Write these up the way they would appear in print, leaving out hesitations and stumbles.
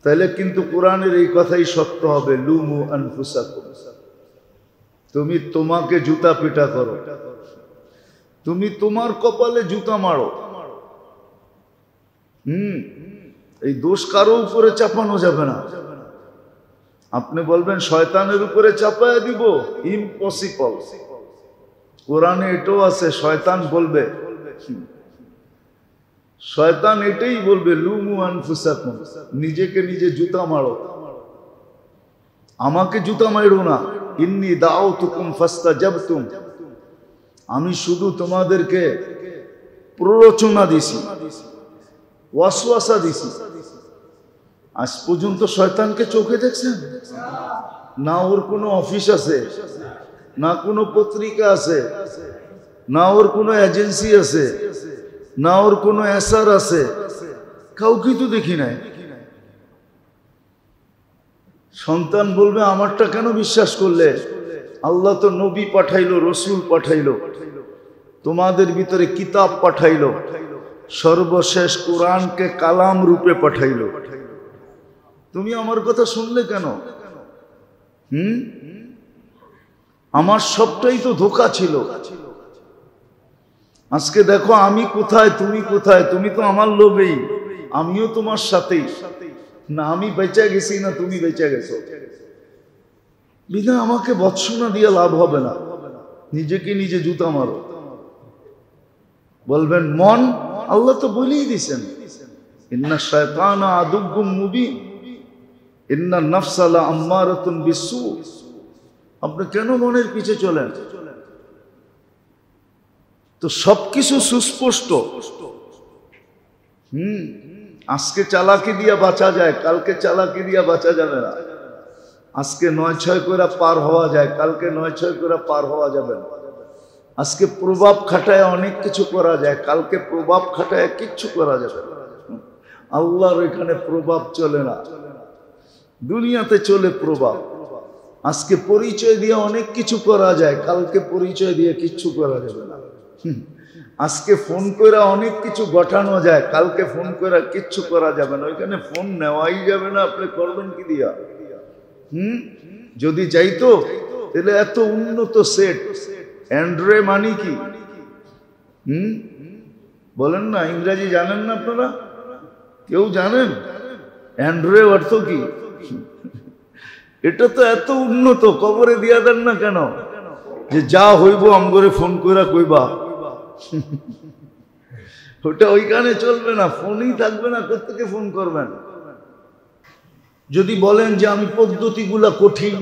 তাহলে কিন্তু কোরআনের এই কথাই সত্য হবে, লুমু আনফুসাকুম, তুমি তোমাকে জুতা পিটা করো, তুমি তোমার কপালে জুতা মারো। এই দোষ কারো উপরে চাপানো যাবে না। আপনি বলবেন শয়তানের উপরে চাপায়া দিব, ইম্পসিবল। কোরআনে এটাও আছে, শয়তান বলবে, শয়তান এটাই বলবে, লুমু আনফুসাকুম, নিজেকে নিজে জুতা মারো, আমাকে জুতা মারো না। ইন্নী দাউতুকুম ফাস্তাজাবতুম, আমি শুধু তোমাদেরকে প্ররোচনা দিছি, ওয়াসওয়াসা দিছি। আজ পর্যন্ত শয়তানকে চোখে দেখছেন না? ওর কোনো অফিস আছে না, কোনো পত্রিকা আছে না, ওর কোনো এজেন্সি আছে না, ওর কোনো এসআর আছে, কাউকে তো দেখি নাই। সন্তান বলবে আমারটা কেন বিশ্বাস করলে? আল্লাহ তো নবী পাঠাইলো, রসুল পাঠাইলো, তোমাদের ভিতরে কিতাব পাঠাইলো, সর্বশেষ কোরআনকে কালাম রূপে পাঠাইলো, তুমি আমার কথা শুনলে কেন? আমার সবটাই তো ধোঁকা ছিল। আজকে দেখো আমি কোথায়, তুমি কোথায়। তুমি তো আমার লোভেই, আমিও তোমার সাথেই না। আমি বেঁচে গেছি না তুমি বেঁচে গেছো। বিনা আমাকে বৎসনা দিয়ে লাভ হবে না, নিজেকে নিজে জুতা মারো। বলবেন মন, আল্লাহ তো বলেই দিছেন, ইন্না শায়তানা আদুউম মুবিন, ইন্না নাফসা লাআম্মারাতুন বিসসু। আপনি কেন মনের পিছে চলেন? তো সবকিছু সুস্পষ্ট। আজকে চালাকি দিয়া বাঁচা যায়, কালকে চালাকি দিয়া বাঁচা যাবে না। আজকে ৯-৬ করে পার হওয়া যায়, কালকে ৯-৬ করে পার হওয়া যাবে না। আজকে প্রভাব খাটায় অনেক কিছু করা যায়, কালকে প্রভাব খাটায় কিচ্ছু করা যাবে না। আল্লাহর এখানে প্রভাব চলে না, দুনিয়াতে চলে প্রভাব। আজকে পরিচয় দিয়ে অনেক কিছু করা যায়, কালকে পরিচয় দিয়ে কিচ্ছু করা যাবে না। আজকে ফোন করে অনেক কিছু ঘটানো যায়, কালকে ফোন করে কিচ্ছু করা যাবে না। ওইখানে ফোন নেওয়াই যাবে না, আপনি করবেন কি দিয়া? যদি যাইতো তাহলে এত উন্নত সেট অ্যান্ড্রয়েড মানে কি? বলেন না, ইংরেজি জানেন না আপনারা? কেউ জানেন অ্যান্ড্রয়েড অর্থ কি? এটা তো এত উন্নত, কবরে দিয়া দেন না কেন? যে যা হইব আমগরে ফোন কইরা কইবা। ওটা ওইখানে চলবে না, ফোনই থাকবে না, কোত্থেকে ফোন করবেন? যদি বলেন যে আমি পদ্ধতিগুলা কঠিন,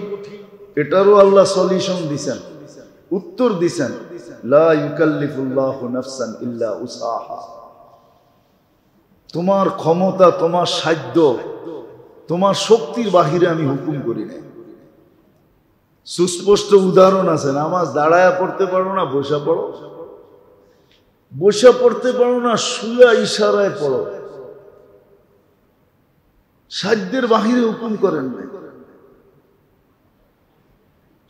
এটারও আল্লাহ সলিউশন দিছেন, উত্তর দিছেন, লা ইউকাল্লিফুল্লাহু নাফসান ইল্লা উসাহা। তোমার ক্ষমতা, তোমার সাধ্য, তোমার শক্তির বাহিরে আমি হুকুম করি না। সুস্পষ্ট উদাহরণ আছে, নামাজ দাঁড়ায়া পড়তে পারো না, বসে পড়ো। বসে পড়তে পারো না, শুয়া ইশারায় পড়ো। সাধ্যের বাহিরে হুকুম করেন নাই,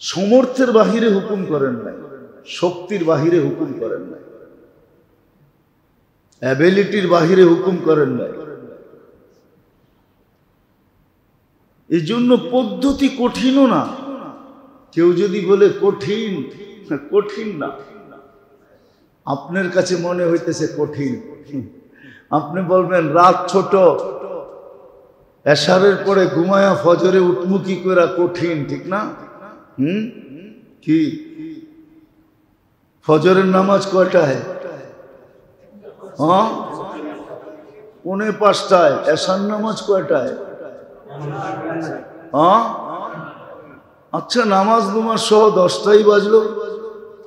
সমর্থের বাহিরে হুকুম করেন নাই, শক্তির বাহিরে হুকুম করেন নাই, অ্যাবিলিটির বাহিরে হুকুম করেন নাই। এই জন্য পদ্ধতি কঠিনও না। কেউ যদি বলে কঠিন, কঠিন না। আপনার কাছে মনে হইতেছে কঠিন। আপনি বলবেন রাত ছোট, এশারের পরে ঘুমায়া ফজরে উঠমু কি করে, কঠিন, ঠিক না? কি ফজরের নামাজ কয়টায়? 4:45। এশার নামাজ কয়টায়? আচ্ছা, নামাজ ঘুমার সহ 10টাই বাজলো।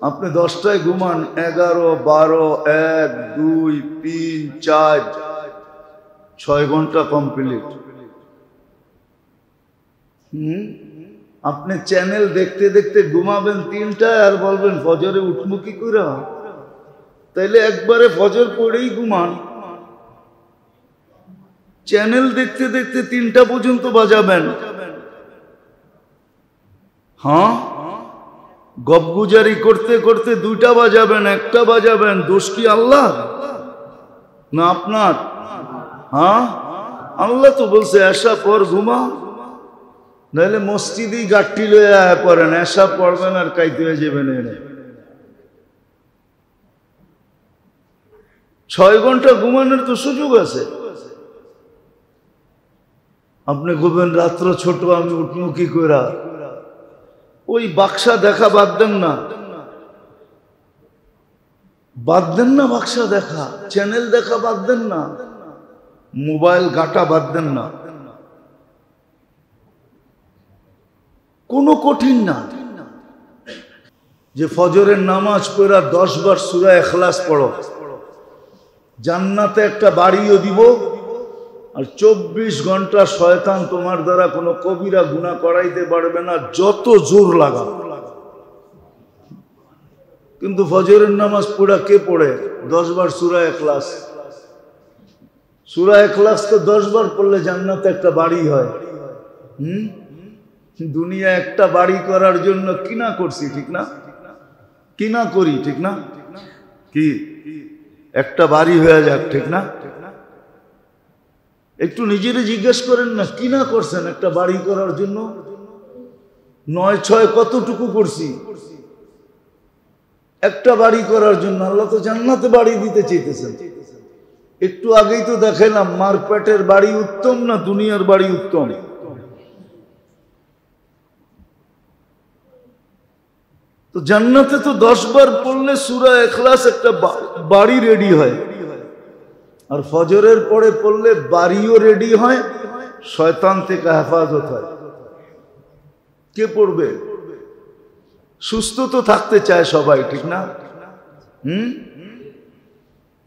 আপনি 10টায় ঘুমান, 11, 12, 1, 2, 3, 4, 6 ঘন্টা কমপ্লিট। আপনি চ্যানেল দেখতে দেখতে ঘুমাবেন 3টায়, আর বলবেন ফজরে উঠবো কি করে? তাইলে একবারে ফজর পড়েই ঘুমান। চ্যানেল দেখতে দেখতে 3টা পর্যন্ত বাজাবেন। গপগুজারি করতে করতে 2টা বাজাবেন, 1টা বাজাবেন। দোষ কি আল্লাহ না আপনার? আল্লাহ তো বলছে এসা পর ঘুমা, নাহলে মসজিদেই গাঠটি লয়ে আয়া পড়েন, এসা পড়বেন আর কাইতে হয়ে যাবেন। এনে 6 ঘন্টা ঘুমানোর তো সুযোগ আছে। আপনি ঘুমেন রাত্র ছোট, আমি উঠবো কি করে? ওই বাক্সা দেখা বাদ দেন না, বাদ দেন না, বাক্সা দেখা, চ্যানেল দেখা বাদ দেন না, মোবাইল ঘাটা বাদ দেন না। কোনো কঠিন না যে ফজরের নামাজ পড়া 10 বার সূরা ইখলাস পড়ো, জান্নাতে একটা বাড়িও দিব, আর 24 ঘন্টা শয়তান তোমার দ্বারা কোনো কবিরা গুনাহ করাইতে পারবে না, যত জোর লাগা। কিন্তু ফজরের নামাজ পড়া কে পড়ে? 10 বার সূরা ইখলাস। সূরা ইখলাস তো 10 বার পড়লে জান্নাতে একটা বাড়ি হয়। দুনিয়া একটা বাড়ি করার জন্য কিনা করছি, ঠিক না? কিনা করি, ঠিক না? কি একটা বাড়ি হয়ে যাক, ঠিক না? একটু নিজেরে জিজ্ঞেস করেন না, কিনা করছেন একটা বাড়ি করার জন্য? 9-6 কতটুকু করছি একটা বাড়ি করার জন্য? আল্লাহ তো জান্নাতে বাড়ি দিতে চাইতেছেন। একটু আগেই তো দেখাইলাম, মার পেটের বাড়ি উত্তম না দুনিয়ার বাড়ি উত্তম? তো জান্নাতে তো 10 বার পড়লে সূরা ইখলাস একটা বাড়ি রেডি হয়, আর ফজরের পরে পড়লে বাড়িও রেডি হয়, শয়তান থেকে হেফাজত হয়। কে পড়বে? সুস্থ তো থাকতে চায় সবাই, ঠিক না?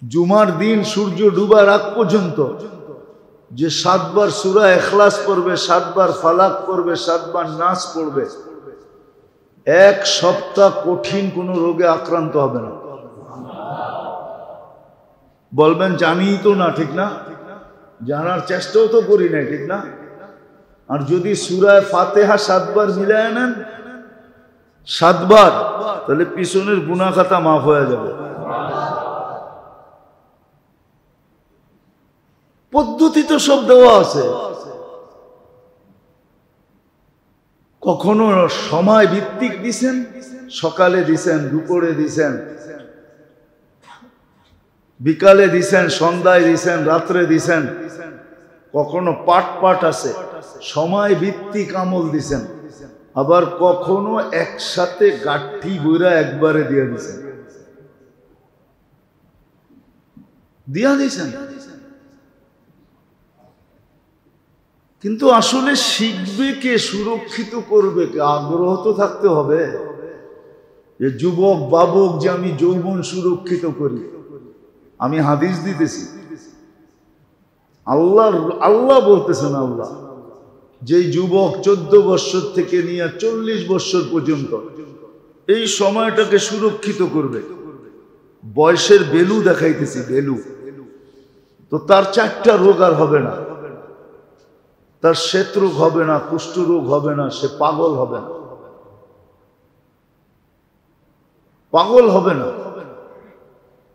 জুমার দিন সূর্য ডুবার আগ পর্যন্ত যে 7 বার সূরা ইখলাস পড়বে, 7 বার ফালাক পড়বে, 7 বার নাস পড়বে, 1 সপ্তাহ কঠিন কোনো রোগে আক্রান্ত হবে না। বলবেন জানি তো না, ঠিক না? জানার চেষ্টাও তো করি নাই, ঠিক না? আর যদি সূরা ফাতিহা 7 বার মিলায় নেন, 7 বার, তাহলে পিছনের গুনাহ খাতা মাফ হয়ে যাবে। পদ্ধতি তো সব দেওয়া আছে। কখনো সময় ভিত্তিক দিছেন, সকালে দিছেন, দুপুরে দিছেন, বিকালে দিছেন, সন্ধ্যায় দিছেন, রাত্রে দিছেন। কখনো পাট পাট আছে, সময় ভিত্তিক আমল দিছেন। আবার কখনো একসাথে গাঠি বইরা একবারে দিয়ে দিছেন, দিয়া দিছেন। কিন্তু আসলে শিখবে কে, সুরক্ষিত করবে কে? আগ্রহ তো থাকতে হবে যে যুবক বাবক যে আমি যৌবন সুরক্ষিত করি। আমি হাদিস দিতেছি, আল্লাহ বলতেছেন, আল্লাহ যে যুবক 14 বছর থেকে নিয়ে 40 বছর পর্যন্ত এই সময়টাকে সুরক্ষিত করবে, বয়সের ভ্যালু দেখাইতেছি, ভ্যালু, তো তার 4টা রোগ আর হবে না। তার শ্বেত রোগ হবে না, কুষ্ঠ রোগ হবে না, সে পাগল হবে না, পাগল হবে না।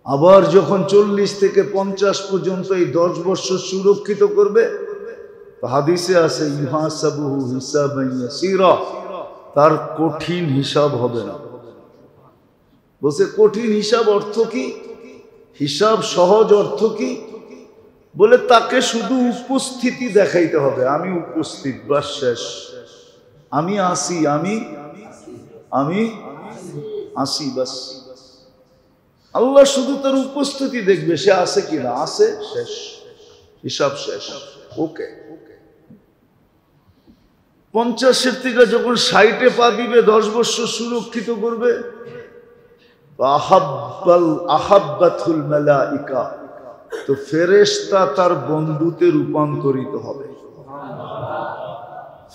আবার যখন 40 থেকে 50 পর্যন্ত এই 10 বছর সুরক্ষিত করবে, হাদিসে আছে ইউহাসাবুহু হিসাবান ইয়াসীরা, তার কঠিন হিসাব হবে না। বলছে কঠিন হিসাব অর্থ কি? হিসাব সহজ অর্থ কি? বলে তাকে শুধু উপস্থিতি দেখাইতে হবে, আমি উপস্থিত, বাস শেষ। আমি আসি, আমি আসি, বাস। আল্লাহ শুধু তার উপস্থিতি দেখবে, সে আছে কিনা, আছে, শেষ, হিসাব শেষ, ওকে। 50 থেকে যখন 60-এ পা দিবে, 10 বছর সুরক্ষিত করবে, আহাব্বাতুল মালাইকা, তো ফেরেশতা তার বন্ধুতে রূপান্তরিত হবে।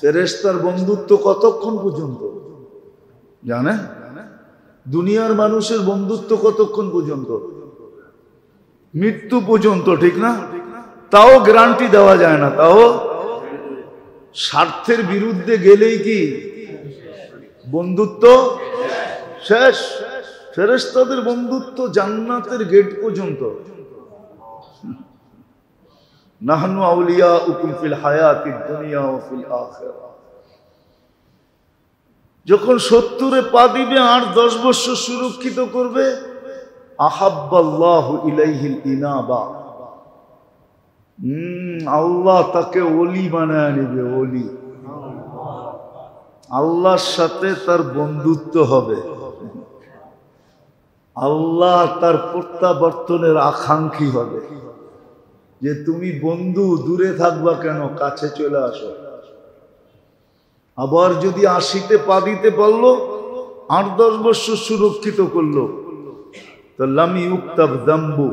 ফেরেশতার বন্ধুত্ব কতক্ষণ পর্যন্ত জানেন? দুনিয়ার মানুষের বন্ধুত্ব কতক্ষণ পর্যন্ত? মৃত্যু পর্যন্ত, ঠিক না? তাও গ্যারান্টি দেওয়া যায় না, তাও স্বার্থের বিরুদ্ধে গেলেই কি বন্ধুত্ব শেষ। ফেরেশতাদের বন্ধুত্ব জান্নাতের গেট পর্যন্ত। নাহনু আউলিয়াউকুম ফিল হায়াতিদ দুনিয়া ওয়া ফিল আখিরাহ। যখন 70-এ পা দিবে 8-10 বছর সুরক্ষিত করবে, আহাব্বাল্লাহু ইলাইহিল ইনাবা, আল্লাহ তাকে ওলি বানায় নেবে। ওলি, আল্লাহর সাথে তার বন্ধুত্ব হবে। আল্লাহ তার প্রত্যাবর্তনের আকাঙ্ক্ষী হবে, যে তুমি বন্ধু, দূরে থাকবা কেন, কাছে চলে আসো। আবার যদি 80-তে পা দিতে পারলো, 8-10 বছর সুরক্ষিত করলো, তো লাম ইউক্তাব যামবু,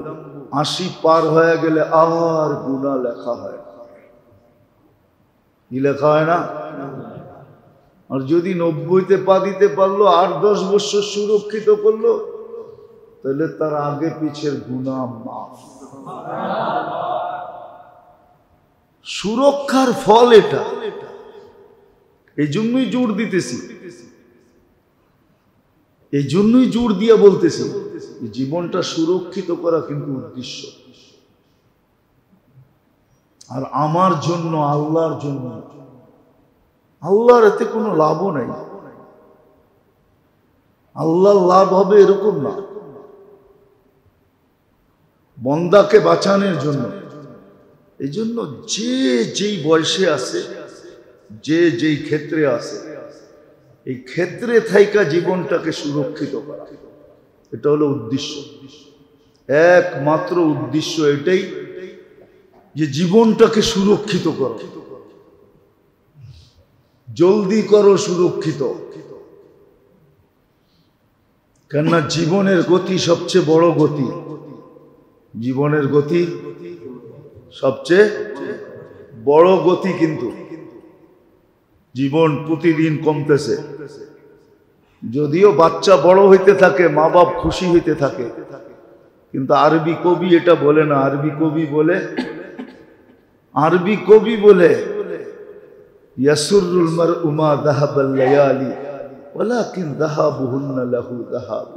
80 পার হয়ে গেলে আর গুনাহ লেখা হয়। কি লেখা হয় না? আর যদি 90-তে পা দিতে পারলো, 8-10 বছর সুরক্ষিত করলো, তাহলে তার আগে পিছের গুনাহ মাফ। সুরক্ষার ফল এটা। এই জন্যই জোর দিতেছি, এই জন্যই জোর দিয়ে বলতেছি, জীবনটা সুরক্ষিত করা কিন্তু উদ্দেশ্য। আর আমার জন্য, আল্লাহর জন্য। আল্লাহর এতে কোনো লাভও নাই। আল্লাহর লাভ হবে এরকম না, বন্দাকে বাঁচানোর জন্য। এই জন্য যে যেই বয়সে আছে, যে যেই ক্ষেত্রে আছে, এই ক্ষেত্রে থাইকা জীবনটাকে সুরক্ষিত করা, এটা হলো উদ্দেশ্য। একমাত্র উদ্দেশ্য এটাই, যে জীবনটাকে সুরক্ষিত করো, জলদি করো সুরক্ষিত। কেননা জীবনের গতি সবচেয়ে বড় গতি। জীবনের গতি সবচেয়ে বড় গতি, কিন্তু জীবন প্রতিদিন কমতেছে। যদিও বাচ্চা বড় হইতে থাকে, মা বাপ খুশি হইতে থাকে, কিন্তু আরবি কবি এটা বলে না। আরবি কবি বলে ইয়াসুরুল মারউ মা যাহাবাল লায়ালি ওয়ালাকিন যাহাবুহুন্না লাহু যাহাব।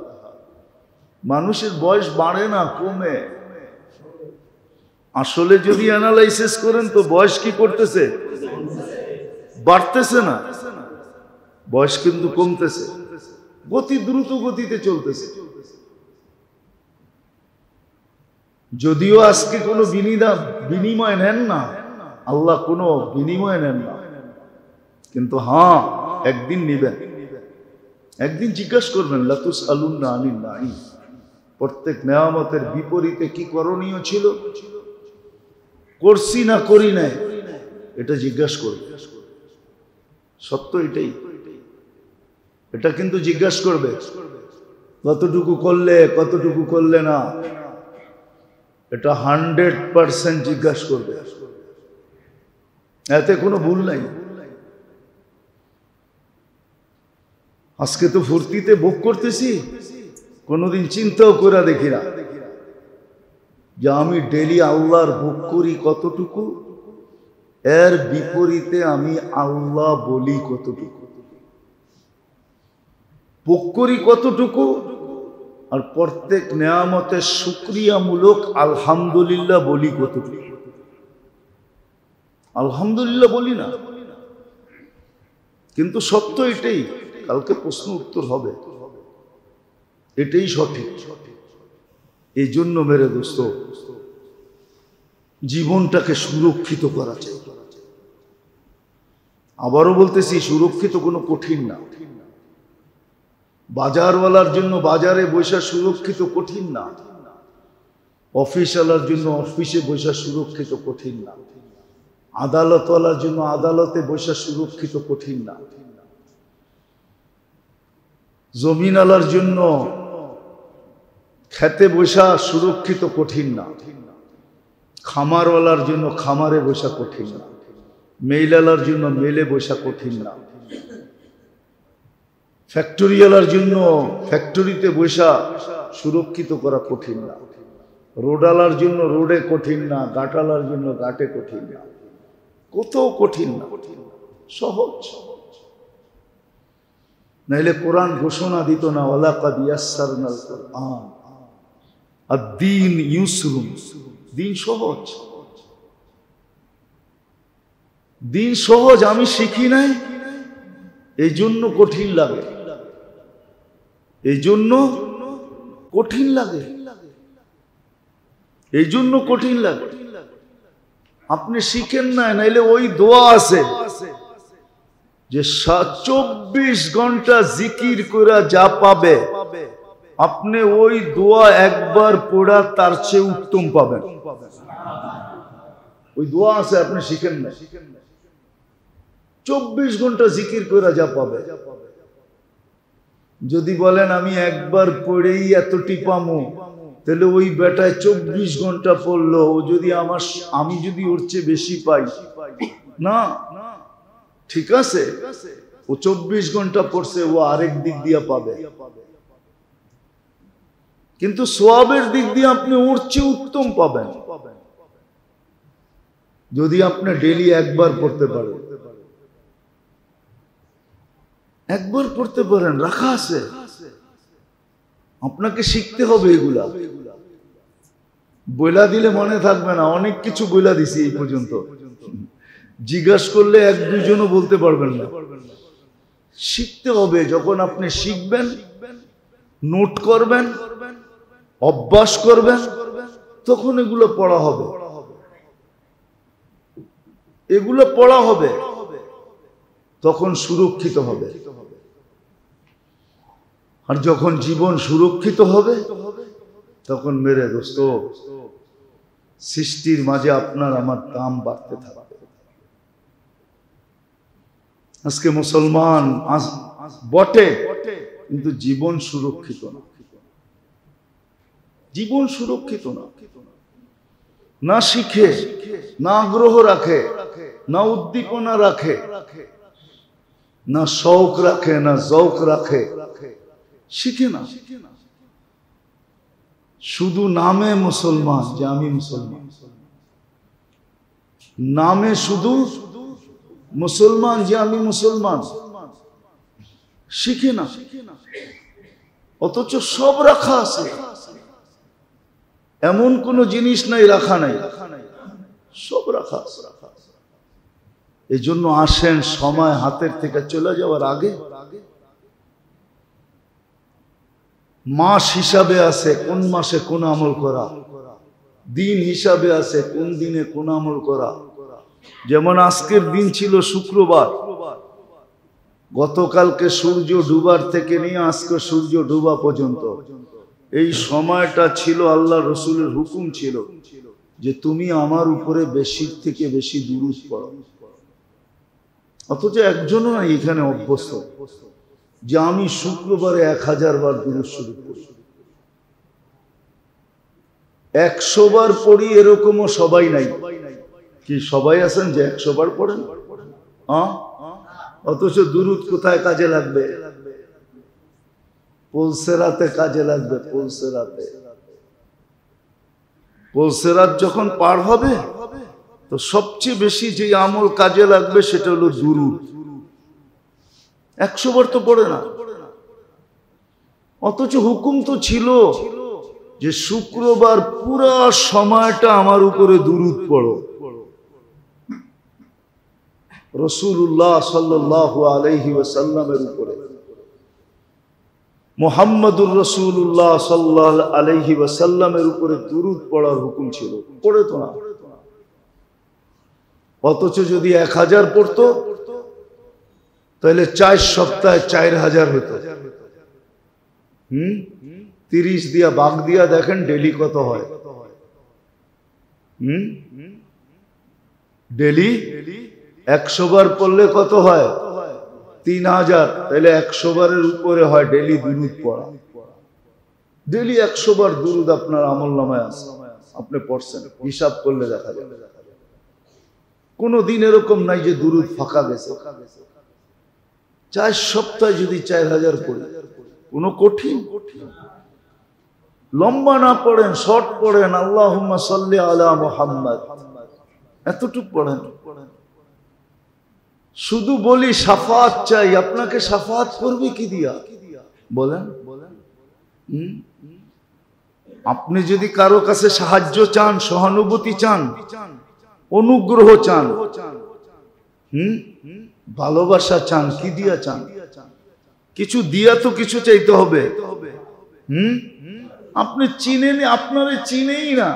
মানুষের বয়স বাড়ে না, কমে। আসলে যদি অ্যানালাইসিস করেন তো বয়স কি করতেছে? বাড়তেছে না, বয়স কিন্তু কমতেছে। গতি দ্রুত গতিতে চলতেছে। যদিও আজকে কোনো বিনিময় নেন না, আল্লাহ কোনো বিনিময় নেন না, কিন্তু হ্যাঁ, একদিন নিবেন। একদিন জিজ্ঞাসা করবেন, লাতুসআলুন্না আনিন নাঈম। প্রত্যেক নেয়ামতের বিপরীতে কি করণীয় ছিল, করছি না করি নাই, এটা জিজ্ঞাসা করবে। সত্য এটাই, এটা কিন্তু জিজ্ঞাসা করবে। কতটুকু করলে, কতটুকু করলে না, এটা 100% জিজ্ঞাসা করবে। এতে কোনো ভুল নাই। আজকে তো ফুর্তিতে ভোগ করতেছি, কোনোদিন চিন্তাও করে দেখি না যে আমি ডেলি আল্লাহর ভোগ করি কতটুকু, এর বিপরীতে আমি আল্লাহ বলি কতটুকু, ভোগ করি কতটুকু, আর প্রত্যেক নেয়ামতের শুকরিয়ামূলক আলহামদুলিল্লাহ বলি কতটুকু। আলহামদুলিল্লাহ বলি না, কিন্তু সত্য এটাই। কালকে প্রশ্ন উত্তর হবে, এটাই সঠিক। এই জন্য মেরে দোস্ত, জীবনটাকে সুরক্ষিত করা চাই। আবারও বলতেছি, সুরক্ষিত কোনো কঠিন না। বাজারওয়ালার জন্য বাজারে বসা সুরক্ষিত কঠিন না, অফিসওয়ালার জন্য অফিসে বসা সুরক্ষিত কঠিন না, আদালতওয়ালার জন্য আদালতে বসা সুরক্ষিত কঠিন না, জমিনওয়ালার জন্য খেতে বসা সুরক্ষিত কঠিন না, খামারওয়ালার জন্য খামারে বসা কঠিন না, মেইলালার জন্য মেলে বসা কঠিন না, ফ্যাক্টরিওয়ালার জন্য ফ্যাক্টরিতে বসা সুরক্ষিত করা কঠিন না, রোডালার জন্য রোডে কঠিন না, গাটালার জন্য গাটে কঠিন না। কত কঠিন না, সহজ। নাইলে কোরআন ঘোষণা দিত না, ওয়ালাকাদ ইয়াসসারনাল কুরআন আদ-দীন ইউসরুন, দিন সহজ। দিন সহজ, আমি শিখি নাই, এই জন্য কঠিন লাগে, এই জন্য কঠিন লাগে, এই জন্য কঠিন লাগে। আপনি শিখেন না, নাইলে ওই দোয়া আছে যে 24 ঘন্টা জিকির করে যা পাবে, আপনি ওই দোয়া একবার পড়া তার চেয়ে উত্তম পাবেন। ওই দোয়া আছে, আপনি শিখেন না। 24 ঘন্টা জিকির করে যা পাবে। যদি বলেন আমি একবার পড়েই এতটি পামো, তাহলে ওই বেটায় 24 ঘন্টা পড়লো, ও যদি আমি যদি ওর চেয়ে বেশি পাই না, ঠিক আছে, ও 24 ঘন্টা পড়ছে, ও আরেক দিক দিয়ে পাবে, কিন্তু সওয়াবের দিক দিয়ে আপনি ওর চেয়ে উত্তম পাবেন যদি আপনি ডেইলি একবার পড়তে পারেন। একবার পড়তে পারেন, রাখা আছে। আপনাকে শিখতে হবে এগুলা, বইলা দিলে মনে থাকবে না। অনেক কিছু বইলা দিছি এই পর্যন্ত, জিজ্ঞাসা করলে 1-2জনও বলতে পারবেন না। শিখতে হবে। যখন আপনি শিখবেন, নোট করবেন, অভ্যাস করবেন, তখন এগুলো পড়া হবে, এগুলো পড়া হবে, তখন সুরক্ষিত হবে। আর যখন জীবন সুরক্ষিত হবে, তখন মেরে দোস্ত সৃষ্টির মাঝে আপনার আমার দাম বাড়তে থাকবে। আজকে মুসলমান বটে, কিন্তু জীবন সুরক্ষিত না, জীবন সুরক্ষিত না। না শিখে, না আগ্রহ রাখে, না উদ্দীপনা রাখে, না শৌক রাখে, না যৌক রাখে, শিখে না। শুধু নামে মুসলমান, যে আমি মুসলমান, নামে শুধু মুসলমান, যে আমি মুসলমান, শিখে না। অথচ সব রাখা আছে, এমন কোন জিনিস নাই রাখা নাই, সব রাখা আছে। এই জন্য আসেন, সময় হাতের থেকে চলে যাওয়ার আগে মাস হিসাবে আছে কোন মাসে কোন আমল করা, দিন হিসাবে আছে কোন দিনে কোন আমল করা। যেমন আজকের দিন ছিল শুক্রবার, গতকালকে সূর্য ডুবার থেকে নিয়ে আজকে সূর্য ডুবা পর্যন্ত এই সময়টা ছিল আল্লাহ রসুলের হুকুম ছিল যে তুমি আমার উপরে বেশির থেকে বেশি দুরূদ পড়ো। অথচ একজনও না এখানে অভ্যস্ত যে আমি শুক্রবারে 1000 বার দুরূদ শরীফ পড়ি, 100 বার পড়ি, এরকমও সবাই নাই। কি সবাই আছেন যে 100 বার পড়েন? অথচ দুরূদ কোথায় কাজে লাগবে? পুলসেরাতে কাজে লাগবে। পুলসেরাত যখন পার হবে, তো সবচেয়ে বেশি যে আমল কাজে লাগবে সেটা হলো দুরূদ। 100 বার তো পড়ে না। অথচ হুকুম তো ছিল যে শুক্রবার পুরা সময়টা আমার উপরে দুরূদ পড়ো। রাসূলুল্লাহ সাল্লাল্লাহু আলাইহি ওয়াসাল্লামের উপরে, মুহাম্মদুর রাসূলুল্লাহ সাল্লাল্লাহু আলাইহি ওয়াসাল্লামের উপরে দুরূদ পড়ার হুকুম ছিল, পড়ে তো না। অথচ যদি 1000 পড়তো তাহলে 4 সপ্তাহে 4000 হতো। 30 দিয়া ভাগ দিয়া দেখেন ডেলি কত হয়। ডেলি 100 বার পড়লে কত হয়? 3000। তাহলে 100 বারের উপরে হয় ডেলি দুরূদ পড়া। ডেলি 100 বার দুরূদ আপনার আমলনামায় আছে, আপনি পড়ছেন, হিসাব করলে দেখা যাবে। কোনো দিন এরকম নাই যে দুরূদ ফাঁকা গেছে। 4 সপ্তাহে যদি 4000 পড়ি, কোনো কঠিন লম্বা না পড়েন, শর্ট পড়েন, আল্লাহুম্মা সাল্লি আলা মুহাম্মদ, এতটুকু পড়েন। শুধু বলি শাফাত চাই, আপনাকে শাফাত করবে কি দিয়া বলেন? আপনি যদি কারো কাছে সাহায্য চান, সহানুভূতি চান, অনুগ্রহ চান, ভালোবাসা চান, কি দিয়া চান? কিছু দিয়া তো কিছু চাইতে হবে। আপনি চিনেন, আপনারে চিনেই না,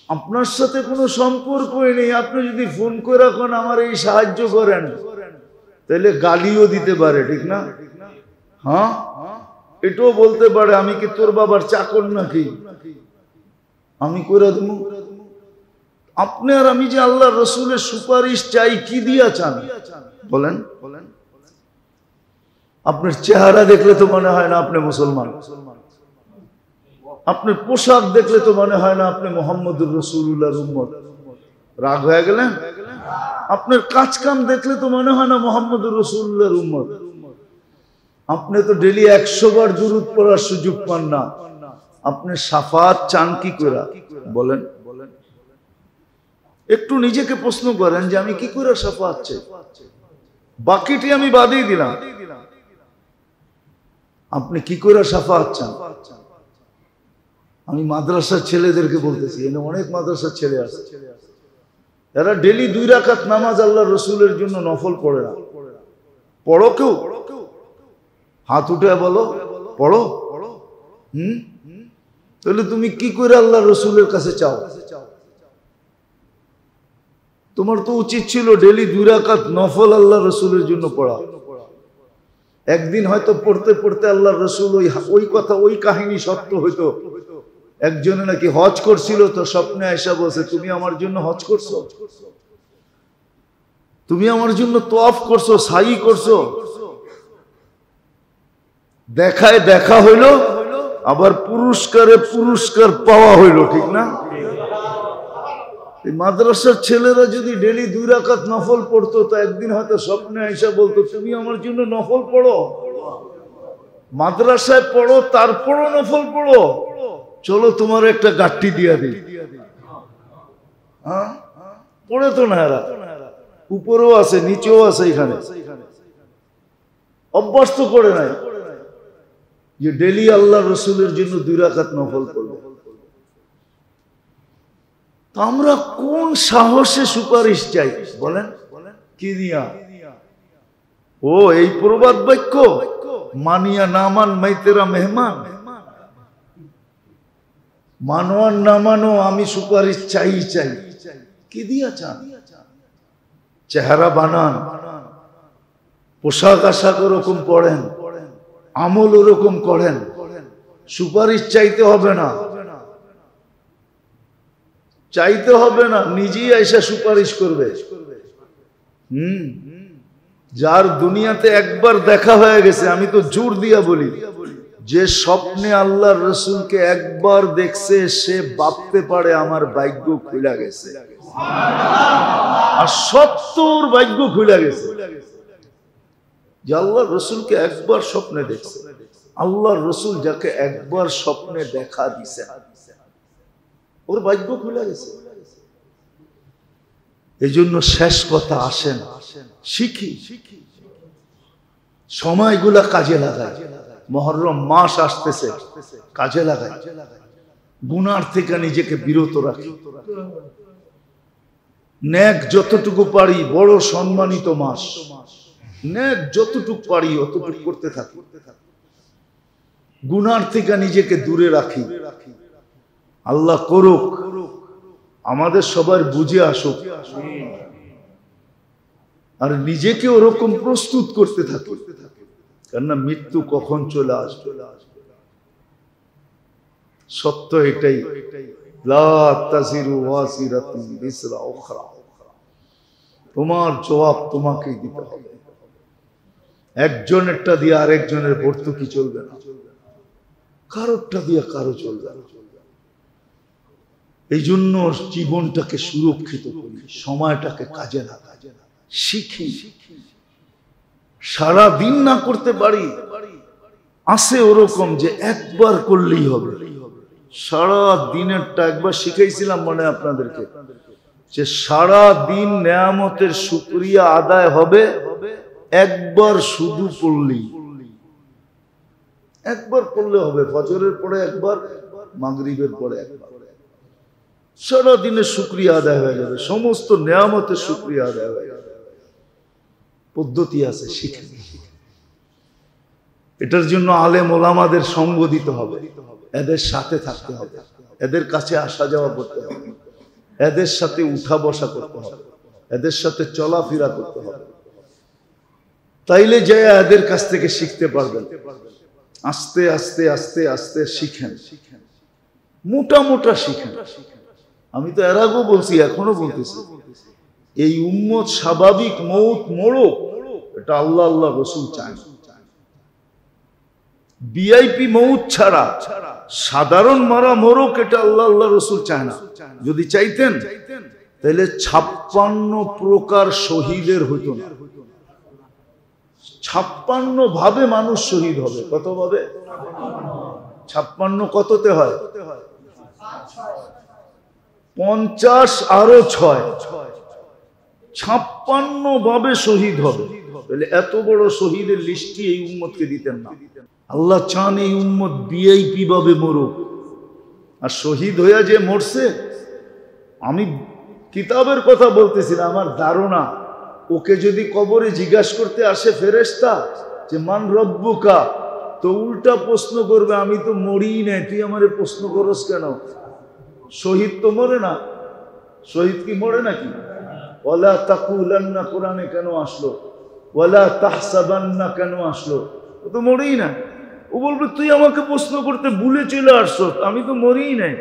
আপনার সাথে কোনো সম্পর্কই নেই। আপনি যদি ফোন করে রাখুন আমার এই সাহায্য করেন, তাহলে গালিও দিতে পারে, ঠিক না? হ্যাঁ, এটাও বলতে পারে আমি কি তোর বাবার চাকর নাকি, আমি করে দেব। আপনি আর আমি যে আল্লাহ রসুলের সুপারিশ চাই, কি দিয়া চান বলেন? আপনার চেহারা দেখলে তো মনে হয় না আপনি মুসলমান, আপনার পোশাক দেখলে তো মনে হয় না আপনি মুহাম্মদুর রাসূলুল্লাহর উম্মত। রাগ হয়ে গেলেন? আপনার কাজ কাম দেখলে তো মনে হয় না মুহাম্মদুর রাসূলুল্লাহর উম্মত। আপনি তো ডেইলি 100 বার দুরূদ পড়ার সুযোগ পান না, আপনি শাফাত চান কি করে বলেন? একটু নিজেকে প্রশ্ন করেন যে আমি কি করে শাফাত চাই। বাকিটি আমি বাদই দিলাম, আপনি কি করে শাফাত চান? আমি মাদ্রাসার ছেলেদেরকে বলতেছি, এখানে অনেক মাদ্রাসার ছেলে আছে, এরা ডেইলি 2 রাকাত নামাজ আল্লাহ রসুলের জন্য নফল পড়ে না। পড়ো কেউ? হাত উঠে বলো পড়ো। তাহলে তুমি কি করে আল্লাহ রসুলের কাছে চাও? তোমার তো উচিত ছিল ডেইলি 2 রাকাত নফল আল্লাহ রসুলের জন্য পড়া। একদিন হয়তো পড়তে পড়তে আল্লাহ রসুল ওই কথা, ওই কাহিনী সত্য হইতো। একজনে নাকি হজ করছিল, তো স্বপ্নে আয়েশা বলছে তুমি আমার জন্য হজ করছো, তুমি আমার জন্য তওয়াফ করছো, সাই করছো। দেখায় দেখা হইলো, আবার পুরস্কারে পুরস্কার পাওয়া হইলো, ঠিক না? এই মাদ্রাসার ছেলেরা যদি ডেইলি 2 রাকাত নফল পড়তো, তো একদিন হয়তো স্বপ্নে আয়েশা বলতো তুমি আমার জন্য নফল পড়ো, মাদ্রাসায় পড়ো, তারপরও নফল পড়ো, চলো তোমার একটা গাট্টি দিয়া দিই। হ্যাঁ, পড়ে তো না এরা, উপরেও আছে নিচেও আছে, এখানে অভ্যাস তো করে নাই যে ডেইলি আল্লাহ রসুলের জন্য 2 রাকাত নফল পড়বে। তো আমরা কোন সাহসে সুপারিশ চাই বলেন? কি দিয়া? ও এই প্রবাদ বাক্য, মানিয়া না মান মাই তেরা মেহমান, মানো আর না মানো আমি সুপারিশ চাই চাই। কি দিয়া চান? চেহারা বানান, পোশাক আশাক ওরকম পড়েন, আমল ওরকম করেন, সুপারিশ চাইতে হবে না, চাইতে হবে না, নিজেই এসে সুপারিশ করবে। যার দুনিয়াতে একবার দেখা হয়ে গেছে, আমি তো জোর দিয়া বলি, যে স্বপ্নে আল্লাহর রসুলকে একবার দেখছে, সে ভাবতে পারে আমার ভাগ্য খুলে গেছে, আর 70 ভাগ্য খুলে গেছে। যে আল্লাহর রসুলকে একবার স্বপ্নে দেখছে, আল্লাহর রসুল যাকে একবার স্বপ্নে দেখা দিছে, ওর ভাগ্য খুলে গেছে। এই জন্য শেষ কথা, আসেন শিখি, সময়গুলা কাজে লাগায়। মুহররম মাস আসতেছে, কাজে লাগায়, গুনার থেকে নিজেকে বিরত রাখি। নেক যতটুকু পারি, বড় সম্মানিত মাস, নেক যতটুকু পারি অতটুকু করতে থাকি, গুনার থেকে নিজেকে দূরে রাখি। আল্লাহ করুক আমাদের সবার বুঝে আসুক, আর নিজেকে ওরকম প্রস্তুত করতে থাকি, কেননা মৃত্যু কখন চলে আসবে। সত্য এটাই, লা তাজিরু ওয়াজিরাতুন বিজরা উখরা, তোমার জবাব তোমাকেই দিতে হবে। একজনেরটা দিয়ে আরেকজনের ভর্তুকি চলবে না, কারোরটা দিয়ে কারো চলবে না। এই জন্য জীবনটাকে সুরক্ষিত করি, সময়টাকে কাজে লাগাই, শিখি। সারা দিন না করতে পারি, আছে ওরকম যে একবার করলেই হবে। সারা দিনেরটা একবার শিখাইছিলাম মনে আপনাদেরকে, যে সারা দিন নেয়ামতের শুকরিয়া আদায় হবে একবার শুধু পড়লেই। একবার পড়লে হবে, ফজরের পরে একবার, মাগরিবের পরে একবার। সারাদিনের শুকরিয়া আদায় হয়ে যাবে, সমস্ত নেয়ামতের শুকরিয়া আদায় হয়ে যাবে। পদ্ধতি আছে, শিখেন। এটার জন্য আলেম ওলামাদের সঙ্গ দিতে হবে, এদের সাথে থাকতে হবে, এদের কাছে আসা যাওয়া করতে হবে, এদের সাথে উঠা বসা করতে হবে, এদের সাথে চলাফেরা করতে হবে। তাইলে যে এদের কাছ থেকে শিখতে পারবেন। আস্তে আস্তে আস্তে আস্তে শিখেন, মোটা মোটা শিখেন। আমি তো এর আগেও বলছি, এখনো বলতেছি, এই উম্মত স্বাভাবিক মৌত মোড়ক, এটা আল্লাহ আল্লাহ রসুল চায়। ভিআইপি মৌত ছাড়া সাধারণ মারা মরক, এটা আল্লাহ আল্লাহ রসুল চায় না। যদি চাইতেন তাহলে 56 প্রকার শহীদের হইত না। 56 ভাবে মানুষ শহীদ হবে। কত ভাবে? 56 কততে হয়? 50 আরো 6, 56 ভাবে শহীদ হবে। তাহলে এত বড় শহীদের লিস্টটি এই উম্মতকে দিতেন না। আল্লাহ চান এই উম্মত ভিআইপি ভাবে মরুক। আর শহীদ হইয়া যে মরছে, আমি কিতাবের কথা বলতেছি না, আমার ধারণা, ওকে যদি কবরে জিজ্ঞাসা করতে আসে ফেরেশতা যে মান রব্বুকা, তো উল্টা প্রশ্ন করবে, আমি তো মরিই নাই, তুই আমারে প্রশ্ন করস কেন? শহীদ তো মরে না। শহীদ কি মরে নাকি? ওয়ালা তাকুলান্না কোরআনে কেন আসলো? ওয়ালা তাহসাবান্না কেন আসলো? ও তো মরেই না। ও বলবে তুই আমাকে প্রশ্ন করতে ভুলে চলে আসছো, আমি তো মরেই নাই।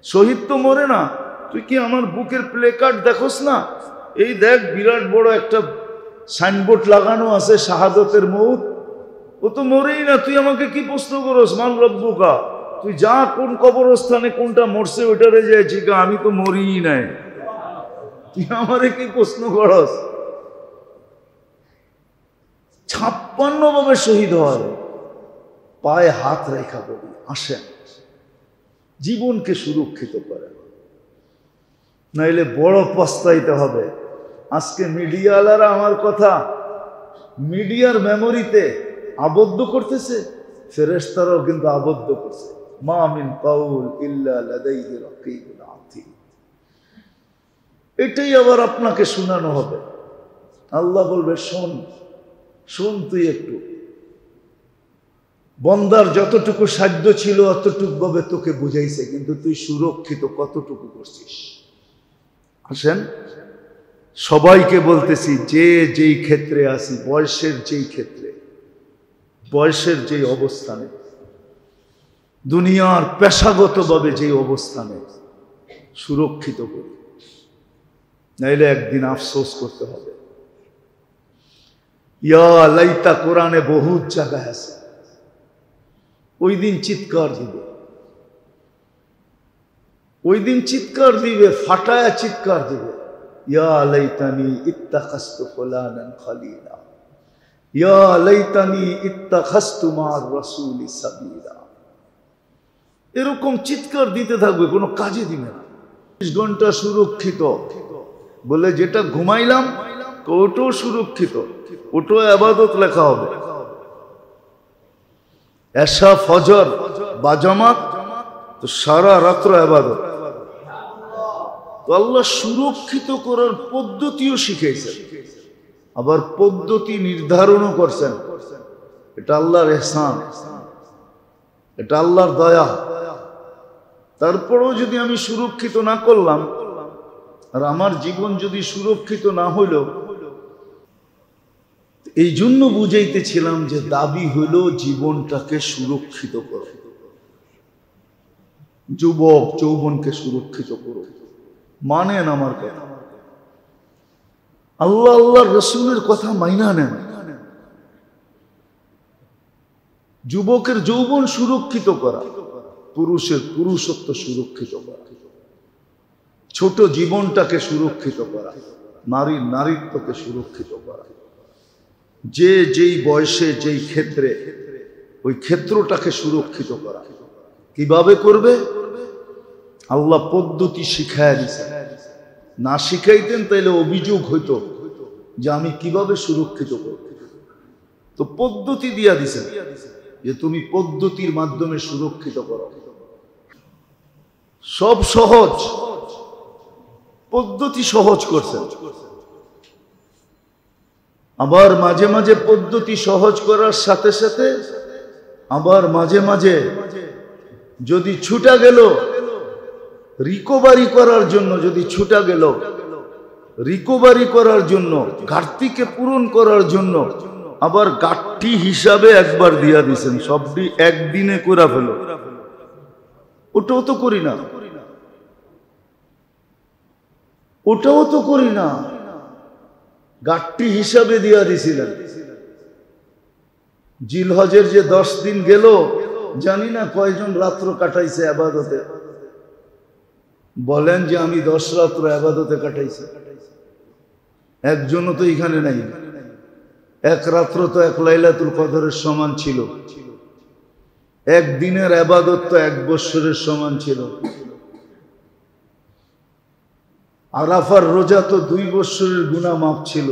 শহীদ তো মরে না। তুই কি আমার বুকের প্লে কার্ড দেখোস না? এই দেখ, বিরাট বড় একটা সাইনবোর্ড লাগানো আছে, শাহাদতের মৌত। ও তো মরেই না, তুই আমাকে কি প্রশ্ন করস? মান রব্বুকা, তুই যা কোন কবরস্থানে কোনটা মরছে ওইটারে যায় জিগা, আমি তো মরিই নাই, তুই আমারে কি প্রশ্ন করস? 56 ভাবে শহীদ হয়। পায়ে হাত রেখা বলি, আসেন জীবনকে সুরক্ষিত করে, নাইলে বড় পস্তাইতে হবে। আজকে মিডিয়াওয়ালারা আমার কথা মিডিয়ার মেমোরিতে আবদ্ধ করতেছে, ফেরেশতারাও কিন্তু আবদ্ধ করছে। মা মিন কাউল ইল্লা লাদাইহি রাকিবুন আতীদ। এটাই আবার আপনাকে শোনানো হবে। আল্লাহ বলবে শোন, শোন তুই একটু। বন্দার যতটুকু সাধ্য ছিল অতটুকু ভাবে তোকে বুঝাইছে, কিন্তু তুই সুরক্ষিত কতটুকু করছিস। আসেন, সবাইকে বলতেছি, যে যেই ক্ষেত্রে আছি, বয়সের যেই ক্ষেত্রে, বয়সের যেই অবস্থানে, দুনিয়ার পেশাগতভাবে যেই অবস্থানে, সুরক্ষিত করি, নাইলে একদিন আফসোস করতে হবে। ইয়া লাইতা কোরআনে বহুত জায়গায় আছে। ওই দিন চিৎকার দিবে, ওই দিন চিৎকার দিবে, ফাটায়া চিৎকার দিবে, ইয়া লাইতানি ইত্তাখাস্তু ফুলানান খলিলা, ইয়া লাইতানি ইত্তাখাস্তু মা'আর রাসূলি সাবিলা। এরকম চিৎকার দিতে থাকবে, কোনো কাজে দিবে না। ২৪ ঘন্টা সুরক্ষিত বলে যেটা ঘুমাইলাম ওটাও সুরক্ষিত, ওটাও ইবাদত লেখা হবে। এশা ফজর বাজামাত তো সারা রাত্র ইবাদত। তো আল্লাহ সুরক্ষিত করার পদ্ধতিও শিখাইছেন, আবার পদ্ধতি নির্ধারণও করছেন। এটা আল্লাহর ইহসান, এটা আল্লাহর দয়া। তারপরেও যদি আমি সুরক্ষিত না করলাম, আর আমার জীবন যদি সুরক্ষিত না হইল, এই জন্য বুঝাইতেছিলাম যে দাবি হইল জীবনটাকে সুরক্ষিত করো, যুবক যৌবনকে সুরক্ষিত করো। মানেন আমার কথা, আল্লাহ আল্লাহর রাসূলের কথা মাইনা নেন। যুবকের যৌবন সুরক্ষিত করা, পুরুষের পুরুষত্ব সুরক্ষিত করা, ছোট জীবনটাকে সুরক্ষিত করা, নারীর নারীত্বকে সুরক্ষিত করা। যে যেই বয়সে যেই ক্ষেত্রে, ওই ক্ষেত্রটাকে সুরক্ষিত করা। কিভাবে করবে? আল্লাহ পদ্ধতি শিখায় দিয়েছেন। না শিখাইতেন তাইলে অভিযোগ হইতো যে আমি কিভাবে সুরক্ষিত করব। তো পদ্ধতি দিয়া দিছেন যে তুমি পদ্ধতির মাধ্যমে সুরক্ষিত করো। সব সহজ, পদ্ধতি সহজ করছেন। আবার মাঝে মাঝে পদ্ধতি সহজ করার সাথে সাথে আবার মাঝে মাঝে যদি ছুটা গেল রিকভারি করার জন্য, যদি ছুটা গেল রিকভারি করার জন্য, ঘাটতিকে পূরণ করার জন্য আবার ঘাটতি হিসাবে একবার দিয়া দিছেন, সবটি একদিনে করে ফেলো। ওটাও তো করি না, ওটাও তো করি না, ঘাটতি হিসাবে দিয়া দিছিলেন। জিলহজের যে 10 দিন গেল, জানি না কয়জন রাত্র কাটাইছে আবাদতে। বলেন যে আমি 10 রাত্র আবাদতে কাটাইছে, একজনও তো এখানে নাই। এক রাত্র তো এক লাইলাতুল কদরের সমান ছিল, একদিনের আবাদত তো 1 বৎসরের সমান ছিল। আরাফার রোজা তো 2 বৎসরের গুনাহ মাফ ছিল।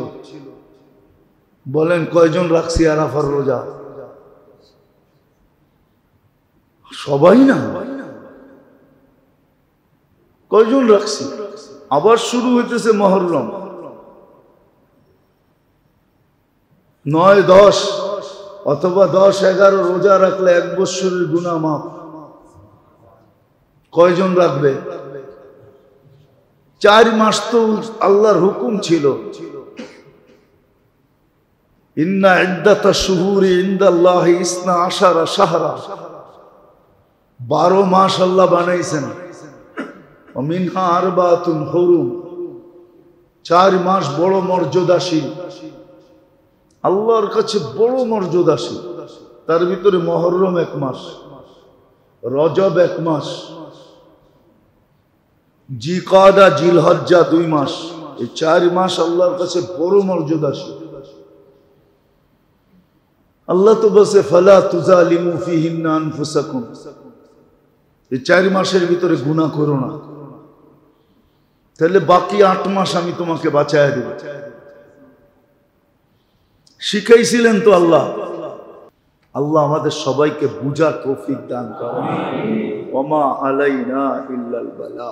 বলেন কয়জন রাখছি আরাফার রোজা? সবাই না, কয়জন রাখছি? আবার শুরু হইতেছে মুহররম, 9, 10 অথবা 10, 11 রোজা রাখলে 1 বৎসরের গুনাহ মাফ। কয়জন রাখবে? 4 মাস তো আল্লাহর হুকুম ছিল, ইন্না ইদ্দাতাশ শুহুরি ইনদাল্লাহি 12 শাহরা, 12 মাস আল্লাহ বানাইছেন। মিনহা আরবাতুন হুরুম, 4 মাস বড় মর্যাদাশীল, আল্লাহর কাছে বড় মর্যাদাশীল। তার ভিতরে মুহররম 1 মাস, রজব 1 মাস, জিকাদা জিলহজ্জা 2 মাস। এই 4 মাস আল্লাহর কাছে বড় মর্যাদাশীল। আল্লাহ তো বলছে ফালা তুজালিমু ফিহিন্না আনফুসাকুম, এই 4 মাসের ভিতরে গুনাহ করো না। তাহলে বাকি 8 মাস আমি তোমাকে বাঁচায় দেব। শিখাইছিলেন তো আল্লাহ। আল্লাহ আমাদের সবাইকে বুঝার তৌফিক দান করেন। ওমা আলাইনা ইল্লাল বালা।